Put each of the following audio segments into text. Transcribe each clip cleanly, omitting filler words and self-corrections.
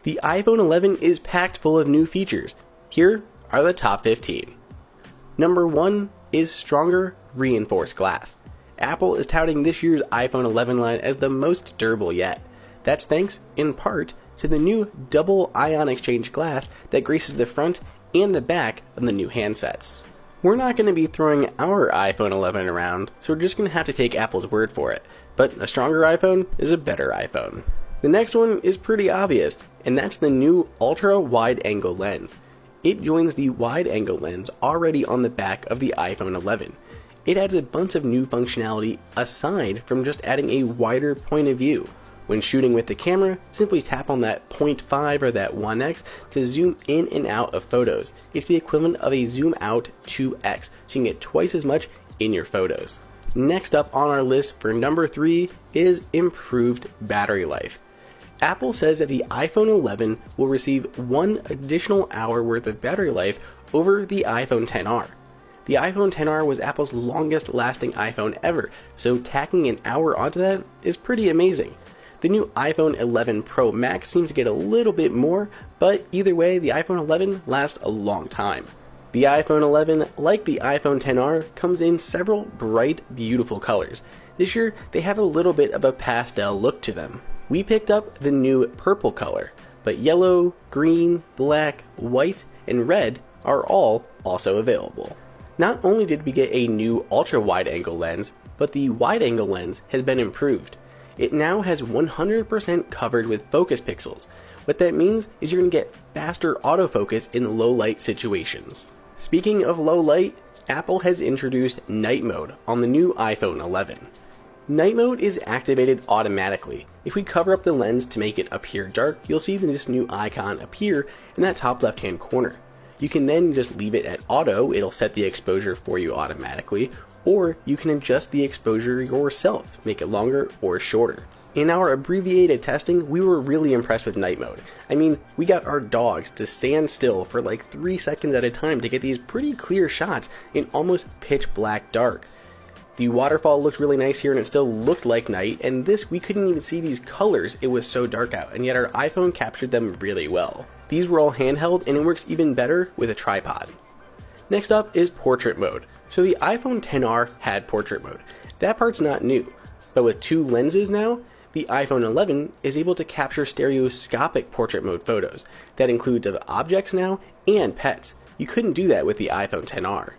The iPhone 11 is packed full of new features. Here are the top 15. Number 1 is stronger reinforced glass. Apple is touting this year's iPhone 11 line as the most durable yet. That's thanks, in part, to the new double ion exchange glass that graces the front and the back of the new handsets. We're not going to be throwing our iPhone 11 around, so we're just going to have to take Apple's word for it. But a stronger iPhone is a better iPhone. The next one is pretty obvious, and that's the new ultra wide angle lens. It joins the wide angle lens already on the back of the iPhone 11. It adds a bunch of new functionality aside from just adding a wider point of view. When shooting with the camera, simply tap on that 0.5 or that 1x to zoom in and out of photos. It's the equivalent of a zoom out 2x, so you can get twice as much in your photos. Next up on our list for number 3 is improved battery life. Apple says that the iPhone 11 will receive 1 additional hour worth of battery life over the iPhone XR. The iPhone XR was Apple's longest lasting iPhone ever, so tacking an hour onto that is pretty amazing. The new iPhone 11 Pro Max seems to get a little bit more, but either way, the iPhone 11 lasts a long time. The iPhone 11, like the iPhone XR, comes in several bright, beautiful colors. This year, they have a little bit of a pastel look to them. We picked up the new purple color, but yellow, green, black, white, and red are all also available. Not only did we get a new ultra-wide angle lens, but the wide-angle lens has been improved. It now has 100% covered with focus pixels. What that means is you're going to get faster autofocus in low-light situations. Speaking of low light, Apple has introduced night mode on the new iPhone 11. Night mode is activated automatically. If we cover up the lens to make it appear dark, you'll see this new icon appear in that top left-hand corner. You can then just leave it at auto, it'll set the exposure for you automatically, or you can adjust the exposure yourself, make it longer or shorter. In our abbreviated testing, we were really impressed with night mode. I mean, we got our dogs to stand still for like 3 seconds at a time to get these pretty clear shots in almost pitch black dark. The waterfall looked really nice here and it still looked like night, and this we couldn't even see these colors, it was so dark out, and yet our iPhone captured them really well. These were all handheld and it works even better with a tripod. Next up is portrait mode. So the iPhone XR had portrait mode. That part's not new, but with 2 lenses now, the iPhone 11 is able to capture stereoscopic portrait mode photos. That includes of objects now and pets. You couldn't do that with the iPhone XR.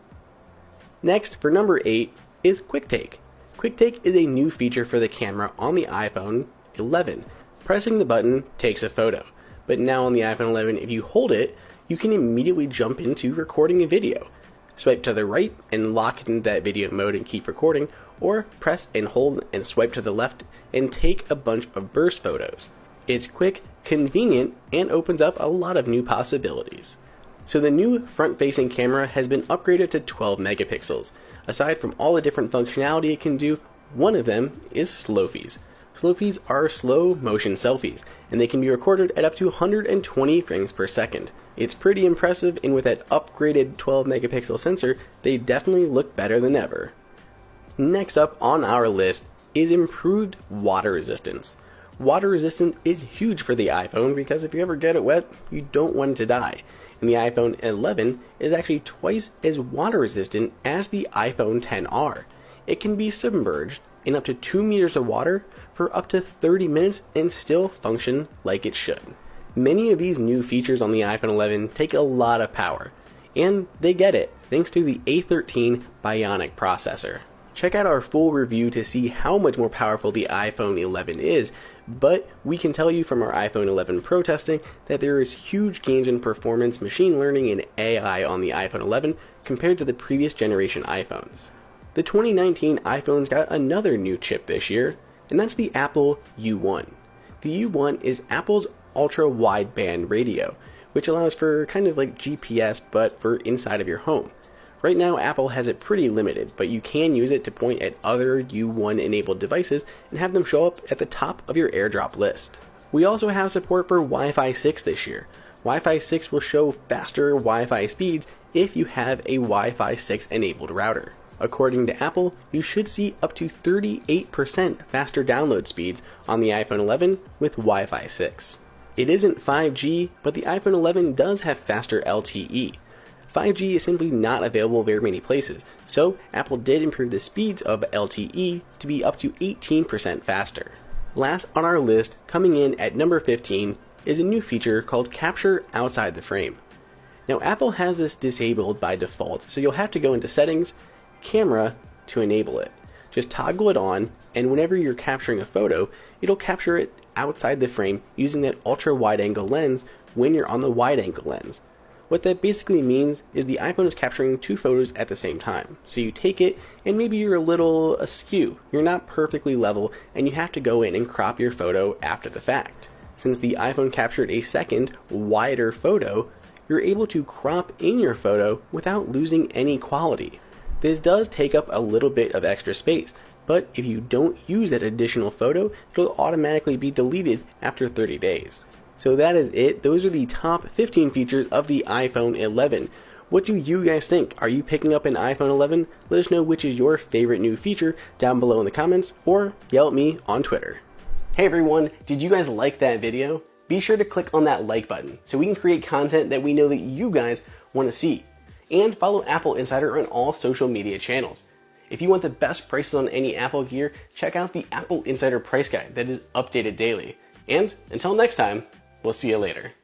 Next, for number 8, is Quick Take. Quick Take is a new feature for the camera on the iPhone 11. Pressing the button takes a photo, but now on the iPhone 11, if you hold it, you can immediately jump into recording a video. Swipe to the right and lock into that video mode and keep recording, or press and hold and swipe to the left and take a bunch of burst photos. It's quick, convenient, and opens up a lot of new possibilities. So the new front-facing camera has been upgraded to 12 megapixels. Aside from all the different functionality it can do, one of them is selfies. Selfies are slow motion selfies, and they can be recorded at up to 120 frames per second. It's pretty impressive, and with that upgraded 12 megapixel sensor, they definitely look better than ever. Next up on our list is improved water resistance. Water resistance is huge for the iPhone because if you ever get it wet, you don't want it to die. And the iPhone 11 is actually twice as water resistant as the iPhone XR. It can be submerged in up to 2 meters of water for up to 30 minutes and still function like it should. Many of these new features on the iPhone 11 take a lot of power, and they get it thanks to the A13 Bionic processor. Check out our full review to see how much more powerful the iPhone 11 is, but we can tell you from our iPhone 11 Pro testing that there is huge gains in performance, machine learning, and AI on the iPhone 11 compared to the previous generation iPhones. The 2019 iPhones got another new chip this year, and that's the Apple U1. The U1 is Apple's ultra-wideband radio, which allows for kind of like GPS but for inside of your home. Right now, Apple has it pretty limited, but you can use it to point at other U1-enabled devices and have them show up at the top of your AirDrop list. We also have support for Wi-Fi 6 this year. Wi-Fi 6 will show faster Wi-Fi speeds if you have a Wi-Fi 6 enabled router. According to Apple, you should see up to 38% faster download speeds on the iPhone 11 with Wi-Fi 6. It isn't 5G, but the iPhone 11 does have faster LTE. 5G is simply not available very many places, so Apple did improve the speeds of LTE to be up to 18% faster. Last on our list, coming in at number 15, is a new feature called Capture Outside the Frame. Now Apple has this disabled by default, so you'll have to go into Settings, Camera to enable it. Just toggle it on, and whenever you're capturing a photo, it'll capture it outside the frame using that ultra wide angle lens when you're on the wide angle lens. What that basically means is the iPhone is capturing two photos at the same time. So you take it and maybe you're a little askew. You're not perfectly level and you have to go in and crop your photo after the fact. Since the iPhone captured a second, wider photo, you're able to crop in your photo without losing any quality. This does take up a little bit of extra space, but if you don't use that additional photo, it'll automatically be deleted after 30 days. So that is it. Those are the top 15 features of the iPhone 11. What do you guys think? Are you picking up an iPhone 11? Let us know which is your favorite new feature down below in the comments, or yell at me on Twitter. Hey everyone, did you guys like that video? Be sure to click on that like button so we can create content that we know that you guys want to see. And follow Apple Insider on all social media channels. If you want the best prices on any Apple gear, check out the Apple Insider price guide that is updated daily. And until next time, we'll see you later.